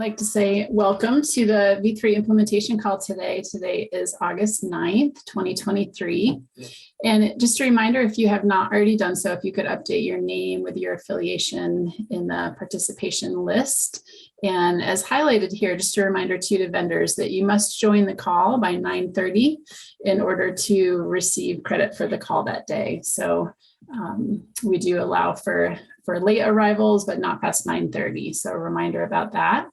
like to say welcome to the V3 implementation call today. Today is August 9th, 2023. And just a reminder, if you have not already done so, if you could update your name with your affiliation in the participation list. And as highlighted here, just a reminder to vendors that you must join the call by 9:30 in order to receive credit for the call that day. So we do allow for late arrivals, but not past 9:30. So a reminder about that.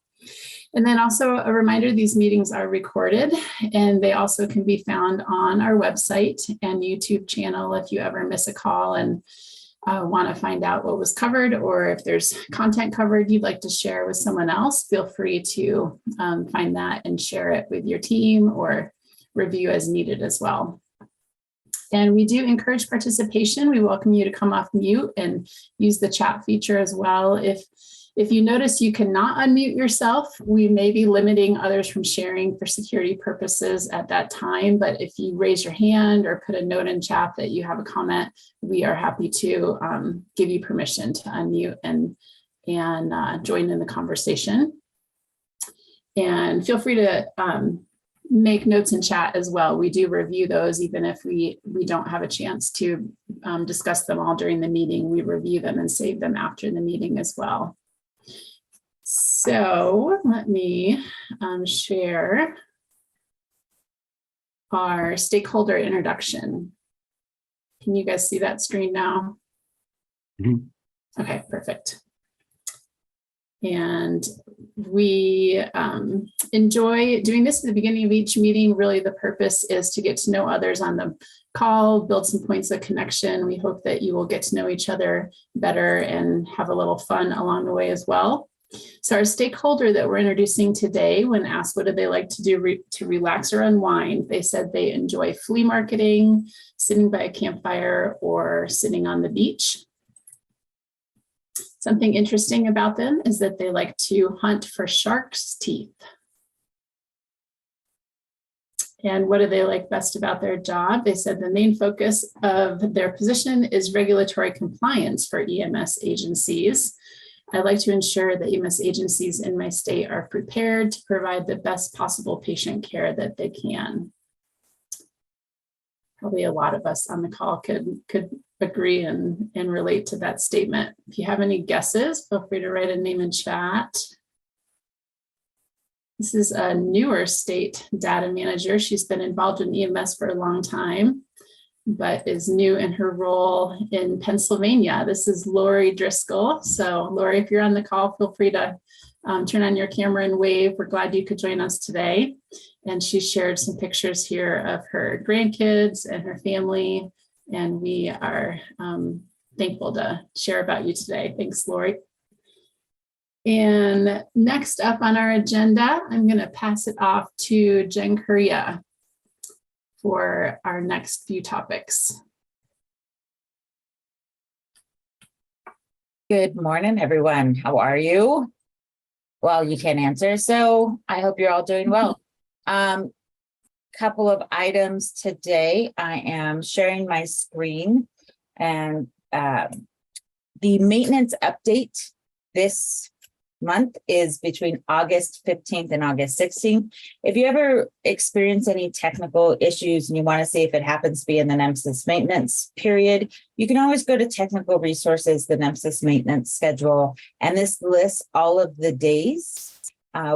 And then also a reminder, these meetings are recorded and they also can be found on our website and YouTube channel if you ever miss a call and want to find out what was covered, or if there's content covered you'd like to share with someone else, feel free to find that and share it with your team or review as needed as well. And we do encourage participation. We welcome you to come off mute and use the chat feature as well. If you notice you cannot unmute yourself, we may be limiting others from sharing for security purposes at that time. But if you raise your hand or put a note in chat that you have a comment, we are happy to give you permission to unmute and join in the conversation. And feel free to make notes in chat as well. We do review those even if we don't have a chance to discuss them all during the meeting. We review them and save them after the meeting as well. So let me share our stakeholder introduction. Can you guys see that screen now? Mm-hmm. Okay, perfect. And we enjoy doing this at the beginning of each meeting. Really, the purpose is to get to know others on the call, build some points of connection. We hope that you will get to know each other better and have a little fun along the way as well. So our stakeholder that we're introducing today, when asked what do they like to do to relax or unwind, they said they enjoy flea marketing, sitting by a campfire, or sitting on the beach. Something interesting about them is that they like to hunt for shark's teeth. And what do they like best about their job? They said the main focus of their position is regulatory compliance for EMS agencies. I like to ensure that EMS agencies in my state are prepared to provide the best possible patient care that they can. Probably a lot of us on the call could agree and relate to that statement. If you have any guesses, feel free to write a name in chat. This is a newer state data manager. She's been involved in EMS for a long time, but is new in her role in Pennsylvania. This is Lauri Driscoll. So Lauri, if you're on the call, feel free to turn on your camera and wave. We're glad you could join us today. And she shared some pictures here of her grandkids and her family. And we are thankful to share about you today. Thanks, Lauri. And next up on our agenda, I'm going to pass it off to Jen Correa for our next few topics. Good morning, everyone. How are you? Well, you can't answer, so I hope you're all doing well. Couple of items today. I am sharing my screen, and the maintenance update this month is between August 15th and August 16th. If you ever experience any technical issues and you want to see if it happens to be in the NEMSIS maintenance period, you can always go to technical resources, the NEMSIS maintenance schedule, and this lists all of the days.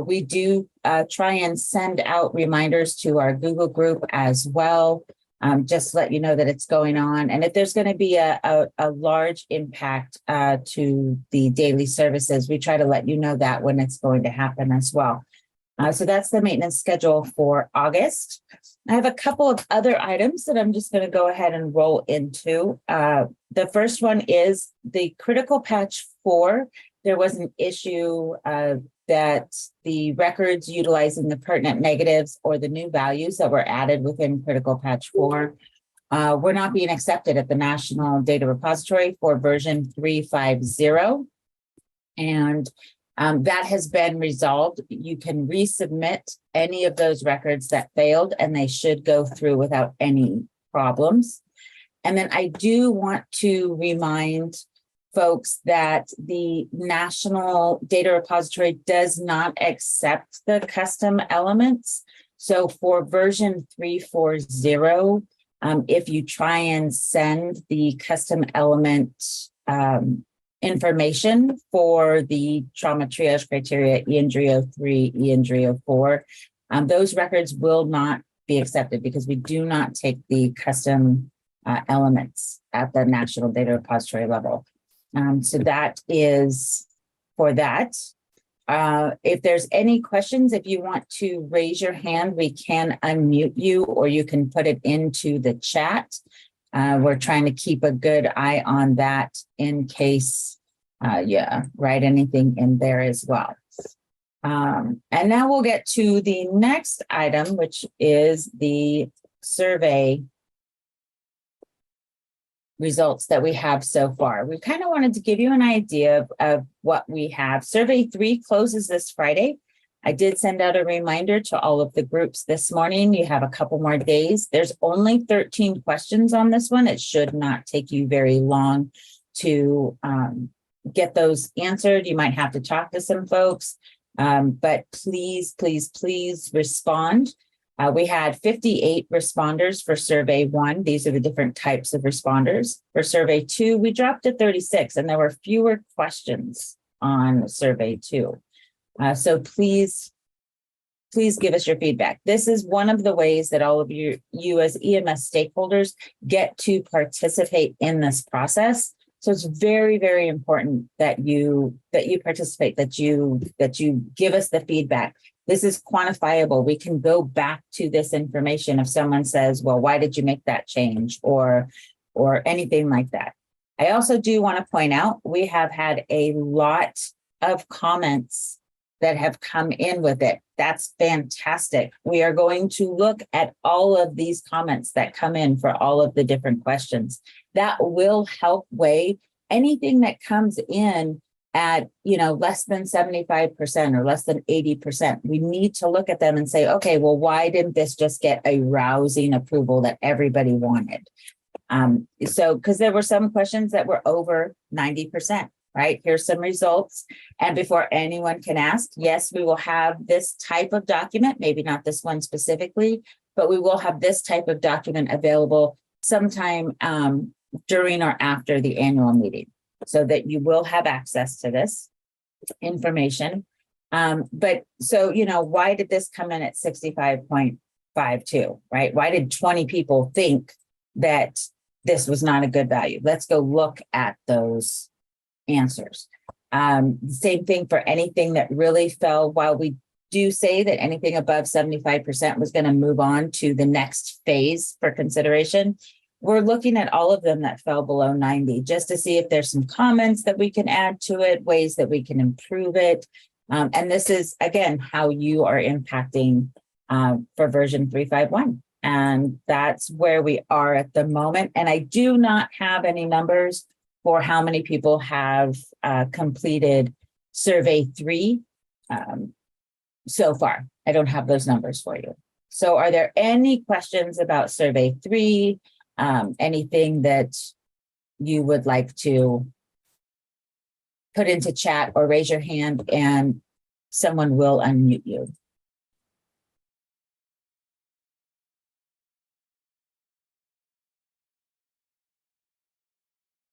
We do try and send out reminders to our Google group as well, just to let you know that it's going on. And if there's going to be a large impact to the daily services, we try to let you know that when it's going to happen as well. So that's the maintenance schedule for August. I have a couple of other items that I'm just going to go ahead and roll into. The first one is the critical patch 4. There was an issue that the records utilizing the pertinent negatives or the new values that were added within critical patch 4 were not being accepted at the National Data Repository for version 3.50. And that has been resolved. You can resubmit any of those records that failed, and they should go through without any problems. And then I do want to remind folks that the national data repository does not accept the custom elements. So for version 3.4.0, if you try and send the custom element information for the trauma triage criteria EN303, EN304, those records will not be accepted because we do not take the custom elements at the national data repository level. So that is for that. If there's any questions, if you want to raise your hand, we can unmute you or you can put it into the chat. We're trying to keep a good eye on that in case, write anything in there as well. And now we'll get to the next item, which is the survey results that we have so far. We kind of wanted to give you an idea of what we have. Survey 3 closes this Friday. I did send out a reminder to all of the groups this morning. You have a couple more days. There's only 13 questions on this one. It should not take you very long to get those answered. You might have to talk to some folks, but please, please, please respond. We had 58 responders for survey 1. These are the different types of responders. For survey 2, we dropped to 36, and there were fewer questions on survey 2. So please give us your feedback. This is one of the ways that all of you as EMS stakeholders get to participate in this process. So it's very, very important that you participate, that you give us the feedback. This is quantifiable. We can go back to this information if someone says, well, why did you make that change or anything like that. I also do want to point out, we have had a lot of comments that have come in with it. That's fantastic. We are going to look at all of these comments that come in for all of the different questions. That will help weigh anything that comes in at, less than 75% or less than 80%. We need to look at them and say, okay, well, why didn't this just get a rousing approval that everybody wanted? So, because there were some questions that were over 90%, right? Here's some results. And before anyone can ask, yes, we will have this type of document, maybe not this one specifically, but we will have this type of document available sometime during or after the annual meeting, so that you will have access to this information. But so, why did this come in at 65.52, right? Why did 20 people think that this was not a good value? Let's go look at those answers. Same thing for anything that really fell. While we do say that anything above 75% was going to move on to the next phase for consideration, we're looking at all of them that fell below 90 just to see if there's some comments that we can add to it, ways that we can improve it. And this is, again, how you are impacting for version 3.5.1. And that's where we are at the moment. And I do not have any numbers for how many people have completed survey 3 so far. I don't have those numbers for you. So are there any questions about survey 3? Anything that you would like to put into chat or raise your hand and someone will unmute you.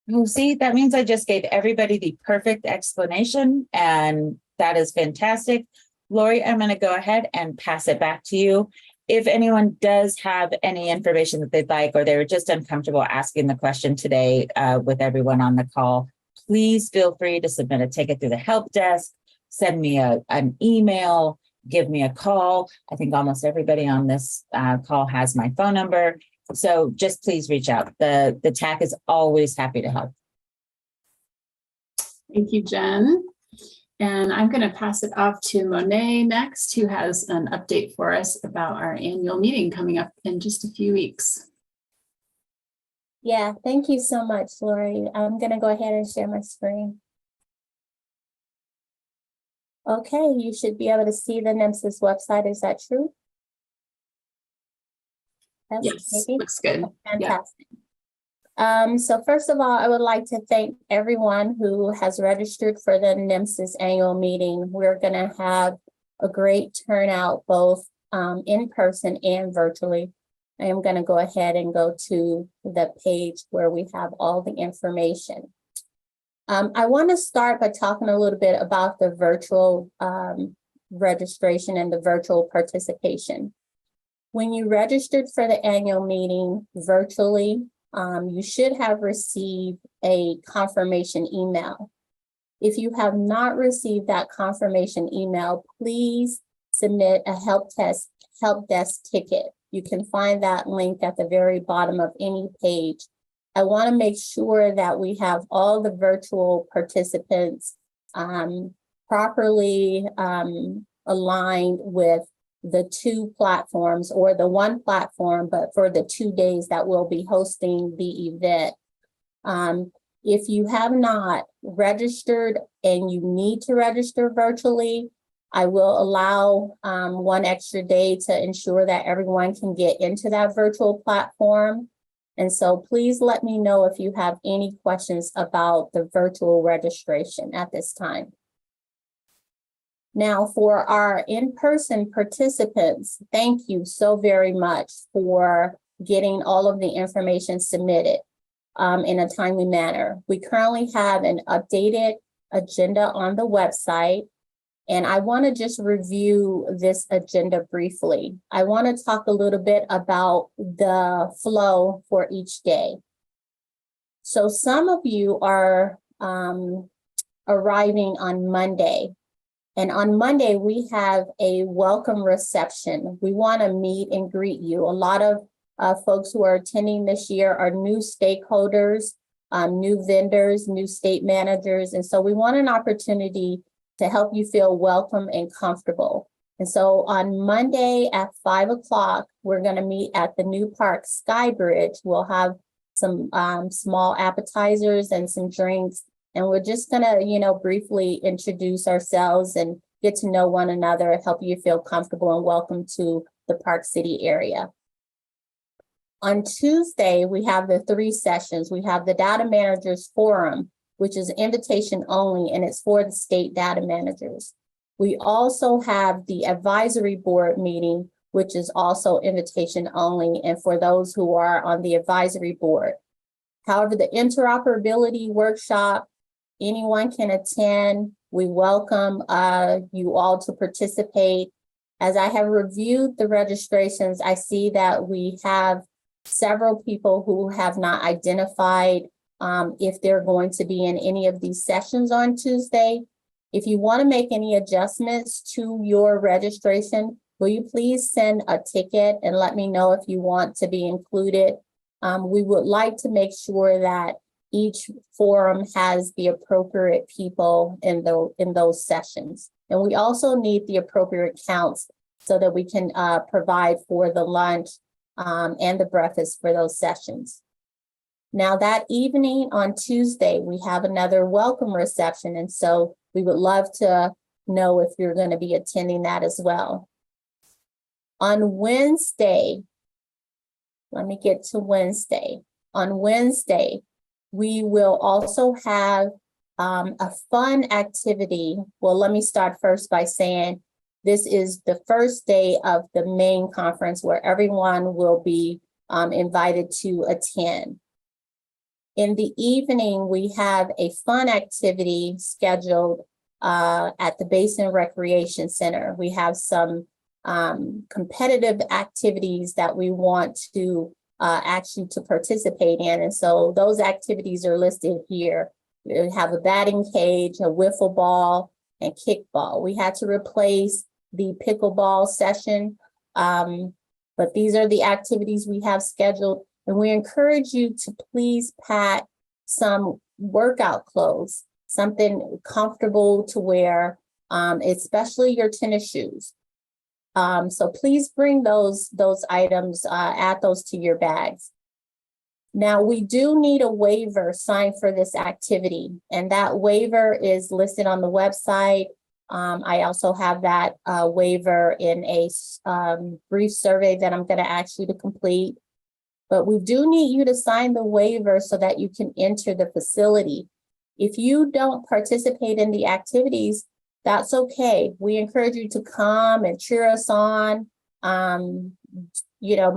You see, that means I just gave everybody the perfect explanation, and that is fantastic. Lauri, I'm going to go ahead and pass it back to you. If anyone does have any information that they'd like, or they were just uncomfortable asking the question today with everyone on the call, please feel free to submit a ticket through the help desk, send me an email, give me a call. I think almost everybody on this call has my phone number. So just please reach out. The TAC is always happy to help. Thank you, Jen. And I'm going to pass it off to Monet next, who has an update for us about our annual meeting coming up in just a few weeks. Yeah, thank you so much, Lauri. I'm going to go ahead and share my screen. Okay, you should be able to see the NEMSIS website. Is that true? Yes, maybe? Looks good. Fantastic. So first of all, I would like to thank everyone who has registered for the NEMSIS annual meeting. We're going to have a great turnout, both in person and virtually. I am going to go ahead and go to the page where we have all the information. I want to start by talking a little bit about the virtual registration and the virtual participation. When you registered for the annual meeting virtually, you should have received a confirmation email. If you have not received that confirmation email, please submit a help desk ticket. You can find that link at the very bottom of any page. I want to make sure that we have all the virtual participants properly aligned with the two platforms, or the one platform, but for the 2 days that we'll be hosting the event. If you have not registered and you need to register virtually, I will allow 1 extra day to ensure that everyone can get into that virtual platform. And so please let me know if you have any questions about the virtual registration at this time. Now, for our in-person participants, thank you so very much for getting all of the information submitted in a timely manner. We currently have an updated agenda on the website, and I want to just review this agenda briefly. I want to talk a little bit about the flow for each day. So some of you are arriving on Monday. And on Monday, we have a welcome reception. We want to meet and greet you. A lot of folks who are attending this year are new stakeholders, new vendors, new state managers. And so we want an opportunity to help you feel welcome and comfortable. And so on Monday at 5 o'clock, we're going to meet at the New Park Sky Bridge. We'll have some small appetizers and some drinks. And we're just gonna, briefly introduce ourselves and get to know one another, help you feel comfortable and welcome to the Park City area. On Tuesday, we have the 3 sessions. We have the Data Managers Forum, which is invitation only, and it's for the state data managers. We also have the Advisory Board meeting, which is also invitation only, and for those who are on the Advisory Board. However, the Interoperability Workshop, anyone can attend. We welcome you all to participate. As I have reviewed the registrations, I see that we have several people who have not identified if they're going to be in any of these sessions on Tuesday. If you want to make any adjustments to your registration, will you please send a ticket and let me know if you want to be included? We would like to make sure that each forum has the appropriate people in those sessions. And we also need the appropriate counts so that we can provide for the lunch and the breakfast for those sessions. Now that evening on Tuesday, we have another welcome reception. And so we would love to know if you're going to be attending that as well. On Wednesday, let me get to Wednesday. On Wednesday, we will also have a fun activity. Well, let me start first by saying this is the first day of the main conference where everyone will be invited to attend. In the evening, we have a fun activity scheduled at the Basin Recreation Center. We have some competitive activities that we want to ask you to participate in. And so those activities are listed here. We have a batting cage, a wiffle ball, and kickball. We had to replace the pickleball session, but these are the activities we have scheduled. And we encourage you to please pack some workout clothes, something comfortable to wear, especially your tennis shoes. So please bring those items, add those to your bags. Now, we do need a waiver signed for this activity, and that waiver is listed on the website. I also have that waiver in a brief survey that I'm going to ask you to complete. but we do need you to sign the waiver so that you can enter the facility. If you don't participate in the activities, that's okay. We encourage you to come and cheer us on, you know,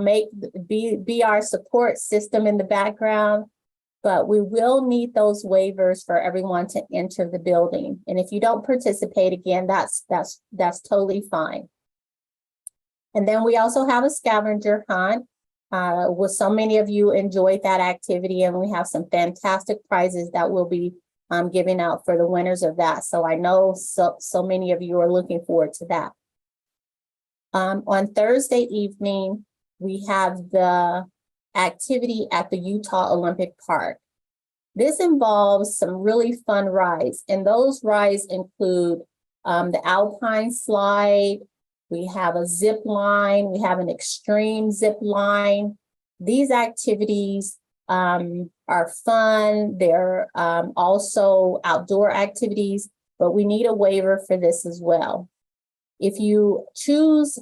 be our support system in the background, but we will need those waivers for everyone to enter the building. And if you don't participate, again, that's totally fine. And then we also have a scavenger hunt. With so many of you enjoyed that activity, and we have some fantastic prizes that we'll be giving out for the winners of that. So I know so many of you are looking forward to that. On Thursday evening, we have the activity at the Utah Olympic Park. This involves some really fun rides, and those rides include the Alpine slide. We have a zip line. We have an extreme zip line. These activities are fun. They're also outdoor activities, but we need a waiver for this as well. If you choose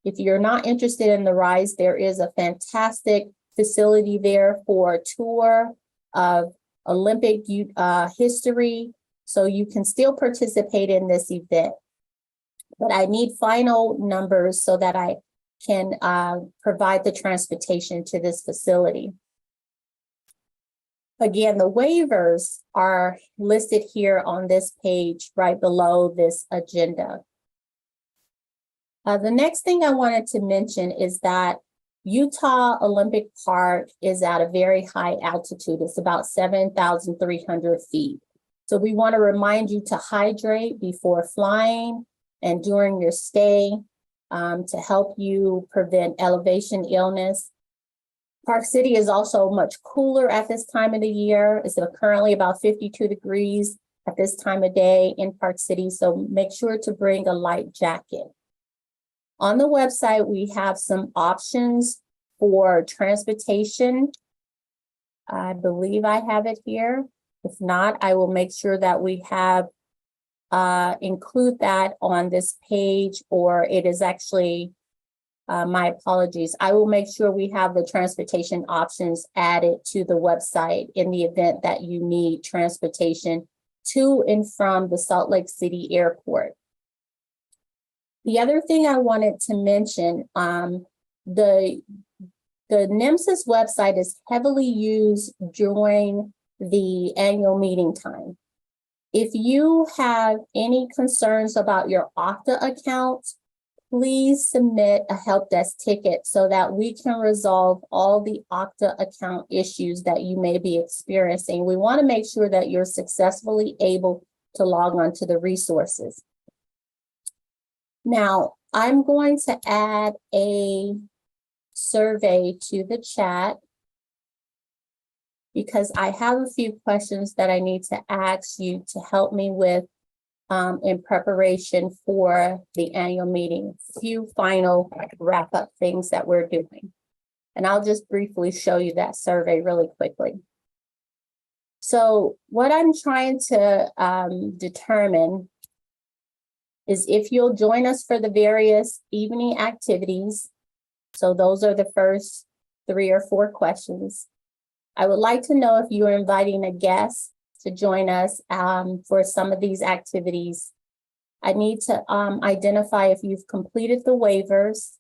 if you're not interested in the rides, there is a fantastic facility there for a tour of Olympic history. So you can still participate in this event. But I need final numbers so that I can provide the transportation to this facility. Again, the waivers are listed here on this page right below this agenda. The next thing I wanted to mention is that Utah Olympic Park is at a very high altitude. It's about 7,300 feet. So we want to remind you to hydrate before flying and during your stay to help you prevent elevation illness. Park City is also much cooler at this time of the year. It's currently about 52 degrees at this time of day in Park City. So make sure to bring a light jacket. On the website, we have some options for transportation. I believe I have it here. If not, I will make sure that we have include that on this page, or it is actually, my apologies. I will make sure we have the transportation options added to the website in the event that you need transportation to and from the Salt Lake City Airport. The other thing I wanted to mention, the NEMSIS website is heavily used during the annual meeting time. If you have any concerns about your Okta account, please submit a help desk ticket so that we can resolve all the Okta account issues that you may be experiencing. We want to make sure that you're successfully able to log on to the resources. Now, I'm going to add a survey to the chat because I have a few questions that I need to ask you to help me with in preparation for the annual meeting. A few final wrap up things that we're doing. And I'll just briefly show you that survey really quickly. So what I'm trying to determine is if you'll join us for the various evening activities. So those are the first 3 or 4 questions. I would like to know if you are inviting a guest to join us for some of these activities. I need to identify if you've completed the waivers.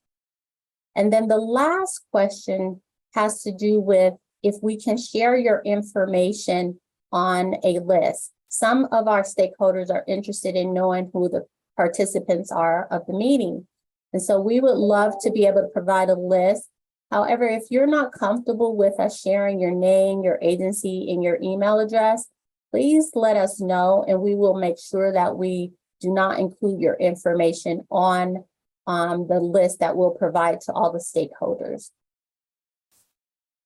And then the last question has to do with if we can share your information on a list. Some of our stakeholders are interested in knowing who the participants are of the meeting. And so we would love to be able to provide a list. However, if you're not comfortable with us sharing your name, your agency, and your email address, please let us know, and we will make sure that we do not include your information on the list that we'll provide to all the stakeholders.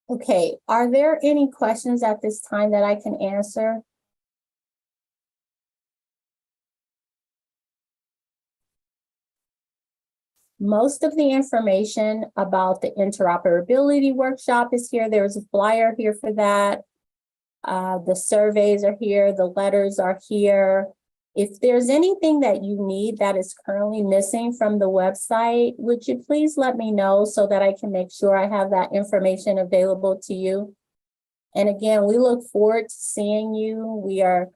Okay, are there any questions at this time that I can answer? Most of the information about the interoperability workshop is here. There's a flyer here for that. The surveys are here, the letters are here. If there's anything that you need that is currently missing from the website, would you please let me know so that I can make sure I have that information available to you? And again, we look forward to seeing you. We are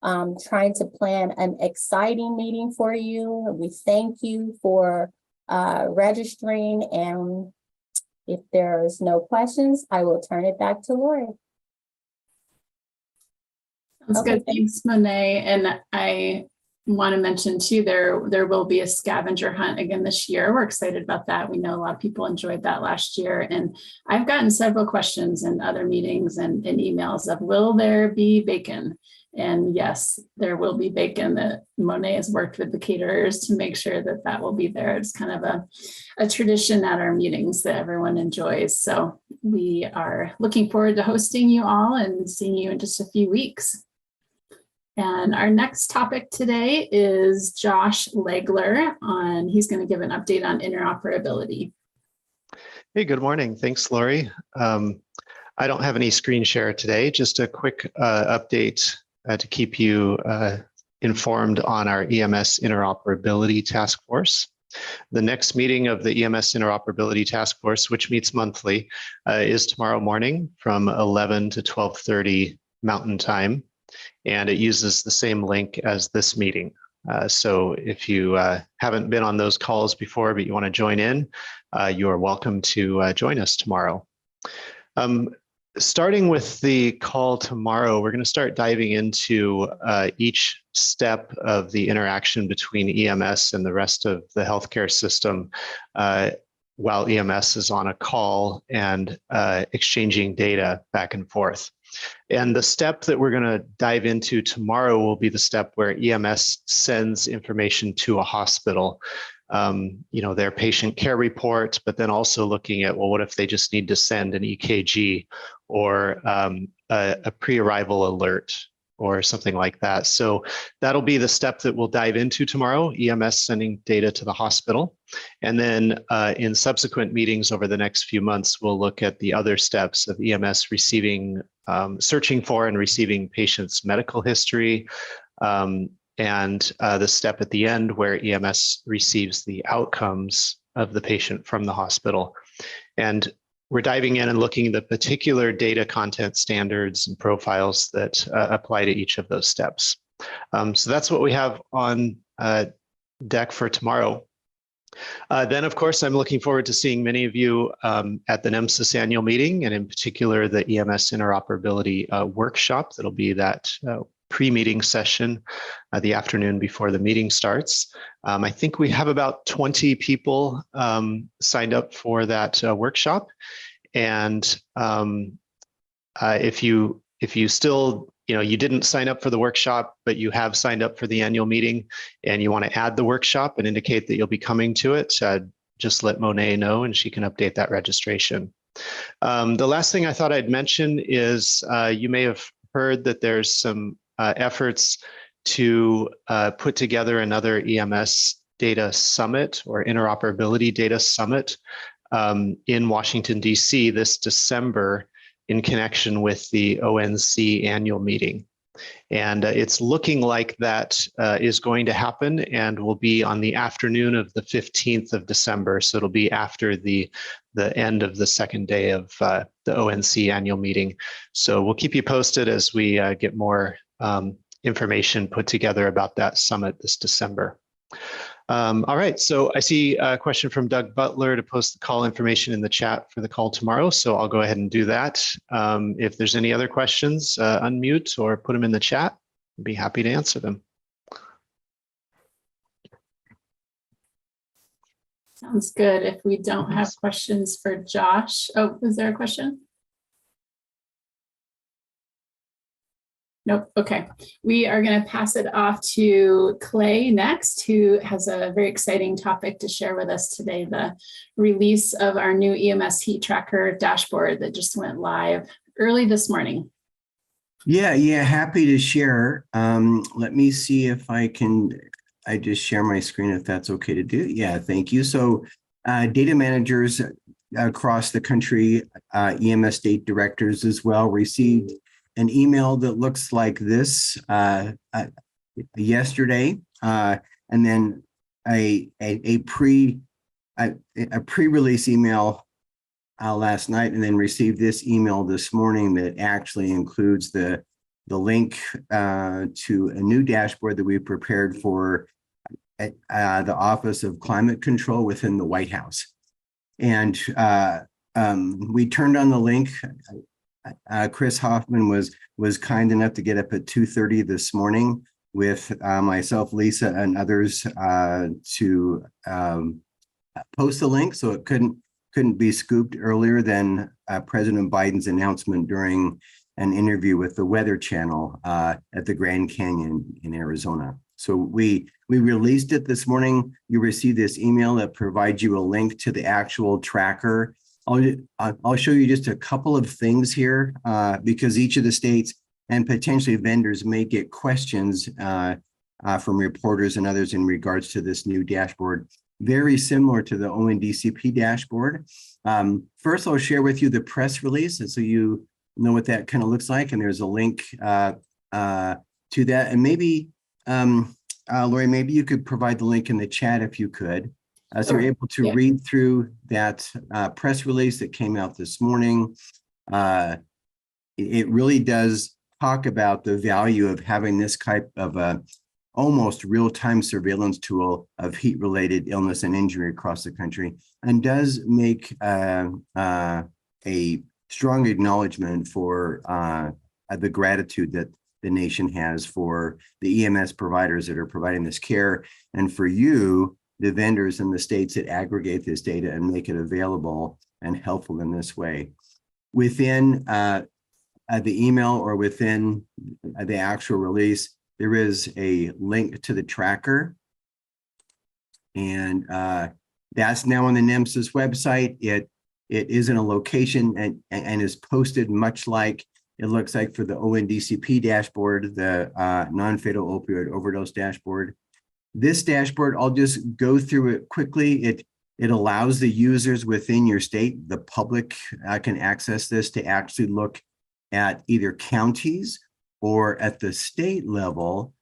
trying to plan an exciting meeting for you. We thank you for registering, and if there's no questions, I will turn it back to Lauri. Sounds Okay, good. Thanks, Monet. And I want to mention too, there will be a scavenger hunt again this year. We're excited about that. We know a lot of people enjoyed that last year. And I've gotten several questions in other meetings and emails of, will there be bacon? And yes, there will be bacon. That Monet has worked with the caterers to make sure that that will be there. It's kind of a tradition at our meetings that everyone enjoys. So we are looking forward to hosting you all and seeing you in just a few weeks. And our next topic today is Josh Legler he's going to give an update on interoperability. Hey, good morning. Thanks, Lauri. I don't have any screen share today, just a quick update to keep you informed on our EMS Interoperability Task Force. The next meeting of the EMS Interoperability Task Force, which meets monthly, is tomorrow morning from 11 to 12:30 Mountain Time. And it uses the same link as this meeting. So if you haven't been on those calls before, but you want to join in, you are welcome to join us tomorrow. Starting with the call tomorrow, we're going to start diving into each step of the interaction between EMS and the rest of the healthcare system while EMS is on a call and exchanging data back and forth. And the step that we're going to dive into tomorrow will be the step where EMS sends information to a hospital, their patient care report, but then also looking at, well, what if they just need to send an EKG or a pre-arrival alert or something like that. So that'll be the step that we'll dive into tomorrow, EMS sending data to the hospital. And then in subsequent meetings over the next few months, we'll look at the other steps of EMS receiving, searching for and receiving patients' medical history, and the step at the end where EMS receives the outcomes of the patient from the hospital. And we're diving in and looking at the particular data content standards and profiles that apply to each of those steps. So that's what we have on deck for tomorrow. Then, of course, I'm looking forward to seeing many of you at the NEMSIS annual meeting, and in particular, the EMS Interoperability workshop. That'll be that pre-meeting session the afternoon before the meeting starts. I think we have about 20 people signed up for that workshop. And if you still, you didn't sign up for the workshop, but you have signed up for the annual meeting and you want to add the workshop and indicate that you'll be coming to it, just let Monet know and she can update that registration. The last thing I thought I'd mention is you may have heard that there's some efforts to put together another EMS data summit or interoperability data summit in Washington, D.C. this December in connection with the ONC annual meeting. And it's looking like that is going to happen and will be on the afternoon of the 15th of December. So it'll be after the end of the second day of the ONC annual meeting. So we'll keep you posted as we get more information put together about that summit this December. All right, so I see a question from Doug Butler to post the call information in the chat for the call tomorrow. So I'll go ahead and do that. If there's any other questions, unmute or put them in the chat. I'd be happy to answer them. Sounds good. If we don't have questions for Josh. Oh, is there a question? Nope. Okay. We are going to pass it off to Clay next, who has a very exciting topic to share with us today, the release of our new EMS HeatTracker dashboard that just went live early this morning. Yeah, happy to share. Let me see if I just share my screen if that's okay to do. Yeah, thank you. So data managers across the country, EMS state directors as well, received an email that looks like this. yesterday, and then a pre-release email last night, and then received this email this morning that actually includes the link to a new dashboard that we prepared for the Office of Climate Control within the White House. And we turned on the link. Chris Hoffman was kind enough to get up at 2:30 this morning with myself, Lisa, and others to post the link, so it couldn't be scooped earlier than President Biden's announcement during an interview with the Weather Channel at the Grand Canyon in Arizona. So we released it this morning. You received this email that provides you a link to the actual tracker. I'll show you just a couple of things here because each of the states and potentially vendors may get questions from reporters and others in regards to this new dashboard, very similar to the ONDCP dashboard. First, I'll share with you the press release, and so you know what that kind of looks like. And there's a link to that. And maybe, Lauri, maybe you could provide the link in the chat if you could. So you're able to read through that press release that came out this morning. It really does talk about the value of having this type of almost real-time surveillance tool of heat-related illness and injury across the country, and does make a strong acknowledgement for the gratitude that the nation has for the EMS providers that are providing this care, and for you, the vendors in the states that aggregate this data and make it available and helpful in this way. Within the email or within the actual release, there is a link to the tracker. And that's now on the NEMSIS website. It is in a location and is posted much like it looks like for the ONDCP dashboard, the non-fatal opioid overdose dashboard. This dashboard, I'll just go through it quickly. It allows the users within your state, the public can access this to actually look at either counties or at the state level,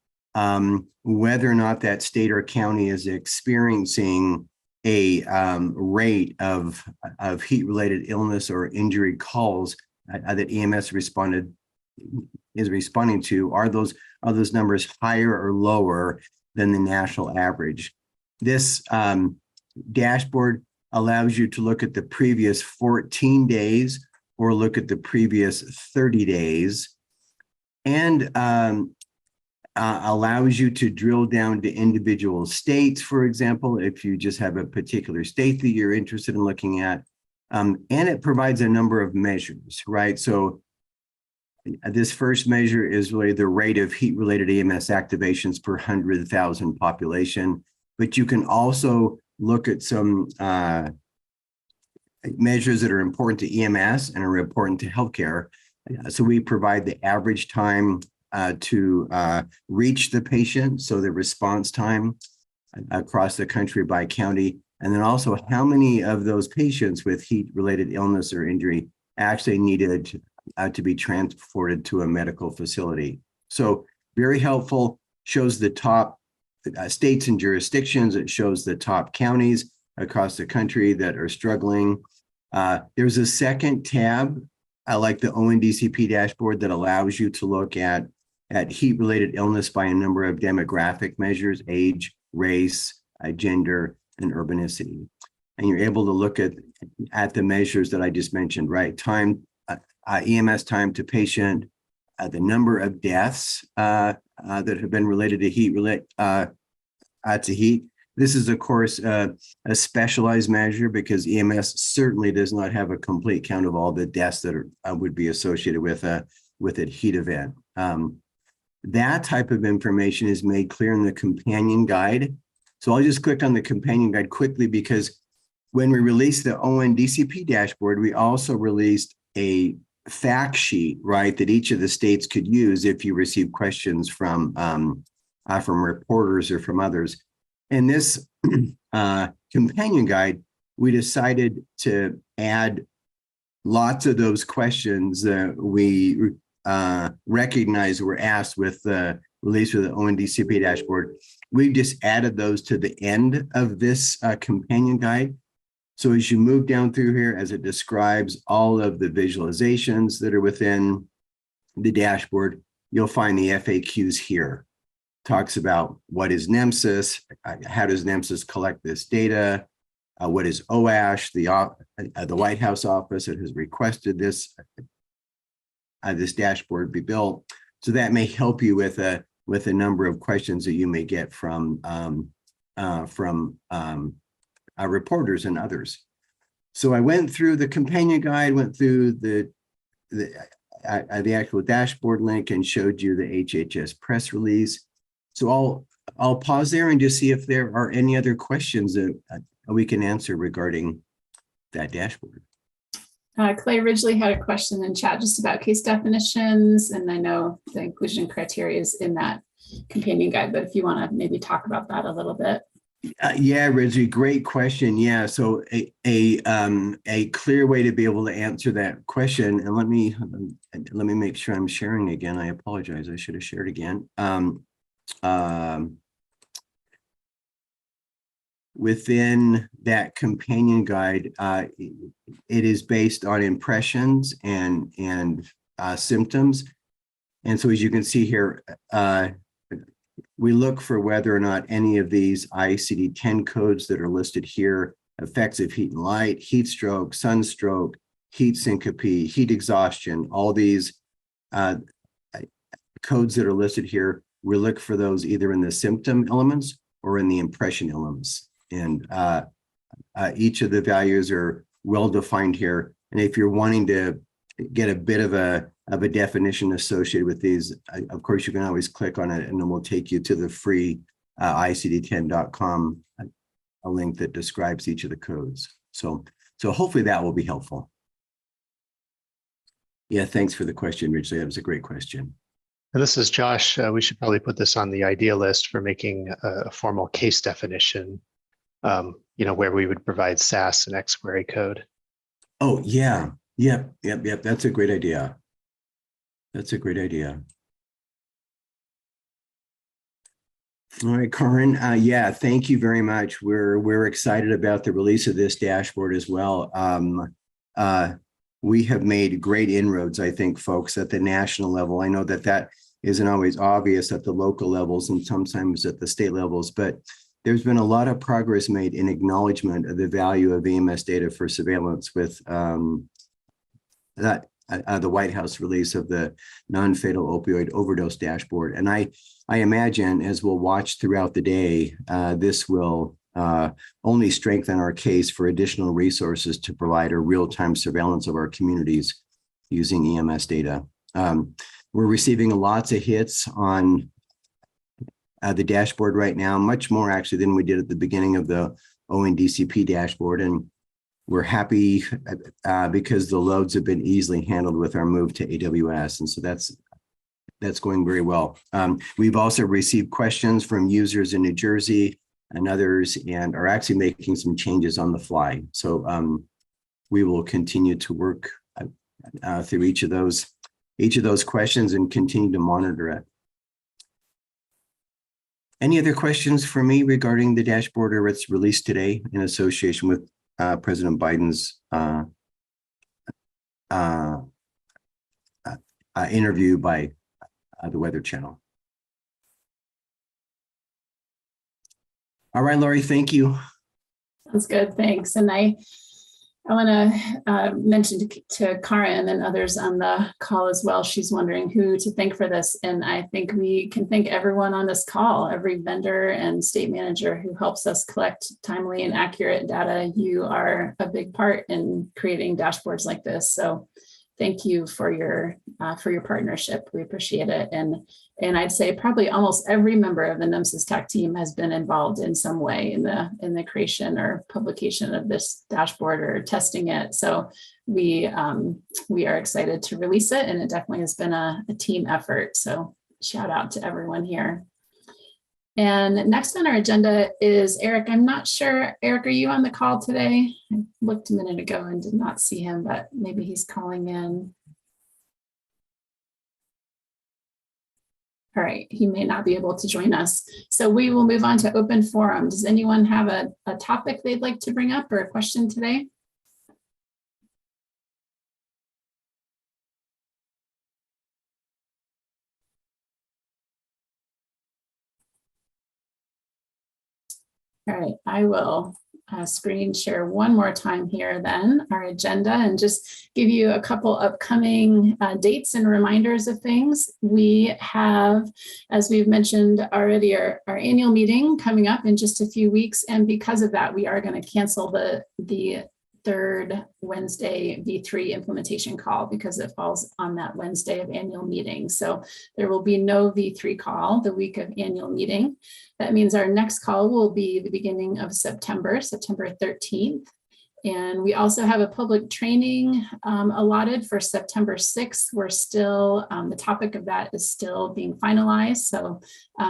whether or not that state or county is experiencing a rate of heat-related illness or injury calls that EMS is responding to. Are those numbers higher or lower than the national average? This dashboard allows you to look at the previous 14 days or look at the previous 30 days, and allows you to drill down to individual states, for example, if you just have a particular state that you're interested in looking at. And it provides a number of measures, right? So this first measure is really the rate of heat-related EMS activations per 100,000 population, but you can also look at some measures that are important to EMS and are important to healthcare. So we provide the average time to reach the patient, so the response time across the country by county, and then also how many of those patients with heat-related illness or injury actually needed to be transported to a medical facility. So very helpful, shows the top states and jurisdictions. It shows the top counties across the country that are struggling. There's a second tab, like the ONDCP dashboard, that allows you to look at heat-related illness by a number of demographic measures: age, race, gender, and urbanicity. And you're able to look at the measures that I just mentioned, right? Time, EMS time to patient, the number of deaths that have been related to heat. This is, of course, a specialized measure because EMS certainly does not have a complete count of all the deaths that would be associated with a heat event. That type of information is made clear in the companion guide. So I'll just click on the companion guide quickly, because when we released the ONDCP dashboard, we also released a fact sheet, right, that each of the states could use if you receive questions from reporters or from others. In this companion guide, we decided to add lots of those questions that we recognize were asked with the released with the ONDCP dashboard. We've just added those to the end of this companion guide. So as you move down through here, as it describes all of the visualizations that are within the dashboard, you'll find the FAQs here. Talks about what is NEMSIS, how does NEMSIS collect this data, what is OASH, the White House office that has requested this dashboard be built. So that may help you with a number of questions that you may get from reporters and others. So I went through the companion guide, went through the actual dashboard link, and showed you the HHS press release. So I'll pause there and just see if there are any other questions that we can answer regarding that dashboard. Clay Ridgely had a question in chat just about case definitions, and I know the inclusion criteria is in that companion guide, but if you want to maybe talk about that a little bit. Yeah, Ridgely, great question. Yeah, so a clear way to be able to answer that question, and let me make sure I'm sharing again. I apologize. I should have shared again. Within that companion guide, it is based on impressions and symptoms. And so as you can see here, we look for whether or not any of these ICD-10 codes that are listed here, effects of heat and light, heat stroke, sunstroke, heat syncope, heat exhaustion, all these codes that are listed here, we look for those either in the symptom elements or in the impression elements. And each of the values are well defined here. And if you're wanting to get a bit of a definition associated with these, of course, you can always click on it and it will take you to the free ICD10.com, a link that describes each of the codes. So hopefully that will be helpful. Yeah, thanks for the question, Ridgely. That was a great question. And this is Josh. We should probably put this on the idea list for making a formal case definition, where we would provide SAS and X-query code. Oh, yeah. Yep. That's a great idea. That's a great idea. All right, Karin. Yeah, thank you very much. We're excited about the release of this dashboard as well. We have made great inroads, I think, folks, at the national level. I know that isn't always obvious at the local levels and sometimes at the state levels, but there's been a lot of progress made in acknowledgement of the value of EMS data for surveillance with the White House release of the non-fatal opioid overdose dashboard. And I imagine, as we'll watch throughout the day, this will only strengthen our case for additional resources to provide a real-time surveillance of our communities using EMS data. We're receiving lots of hits on the dashboard right now, much more actually than we did at the beginning of the ONDCP dashboard. And we're happy because the loads have been easily handled with our move to AWS. And so that's going very well. We've also received questions from users in New Jersey and others, and are actually making some changes on the fly. So we will continue to work through each of those questions and continue to monitor it. Any other questions for me regarding the dashboard or its release today in association with President Biden's interview by the Weather Channel? All right, Lauri, thank you. Sounds good, thanks. And I want to mention to Karin and others on the call as well. She's wondering who to thank for this. And I think we can thank everyone on this call, every vendor and state manager who helps us collect timely and accurate data. You are a big part in creating dashboards like this. So thank you for your partnership. We appreciate it. And I'd say probably almost every member of the NEMSIS TAC team has been involved in some way in the creation or publication of this dashboard or testing it. So we are excited to release it, and it definitely has been a team effort. So shout out to everyone here. And next on our agenda is Eric. I'm not sure, Eric, are you on the call today? I looked a minute ago and did not see him, but maybe he's calling in. All right, he may not be able to join us. So we will move on to open forum. Does anyone have a topic they'd like to bring up or a question today? All right, I will screen share one more time here then, our agenda, and just give you a couple upcoming dates and reminders of things. We have, as we've mentioned already, our annual meeting coming up in just a few weeks. And because of that, we are going to cancel the third Wednesday V3 implementation call because it falls on that Wednesday of annual meeting. So there will be no V3 call the week of annual meeting. That means our next call will be the beginning of September 13th. And we also have a public training allotted for September 6th. We're still, the topic of that is still being finalized. So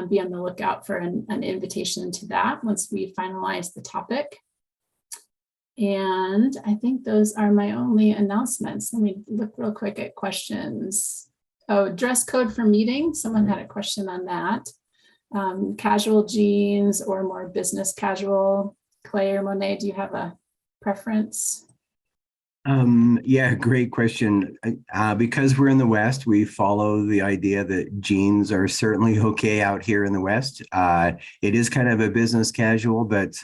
be on the lookout for an invitation to that once we finalize the topic. And I think those are my only announcements. Let me look real quick at questions. Oh, dress code for meeting. Someone had a question on that. Casual jeans or more business casual. Clay or Monet, do you have a preference? Yeah, great question. Because we're in the West, we follow the idea that jeans are certainly okay out here in the West. It is kind of a business casual, but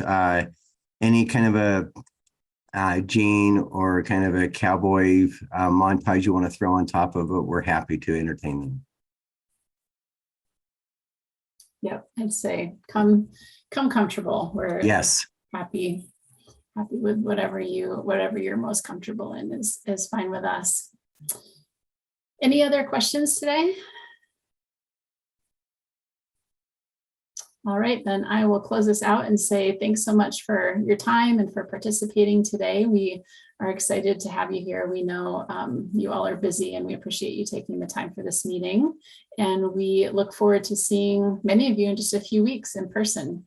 any kind of a jean or kind of a cowboy montage you want to throw on top of it, we're happy to entertain them. Yep, I'd say come comfortable. We're yes, happy with whatever you're most comfortable in is fine with us. Any other questions today? All right, then I will close this out and say thanks so much for your time and for participating today. We are excited to have you here. We know you all are busy and we appreciate you taking the time for this meeting. And we look forward to seeing many of you in just a few weeks in person.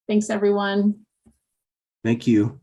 Thanks, everyone. thank you.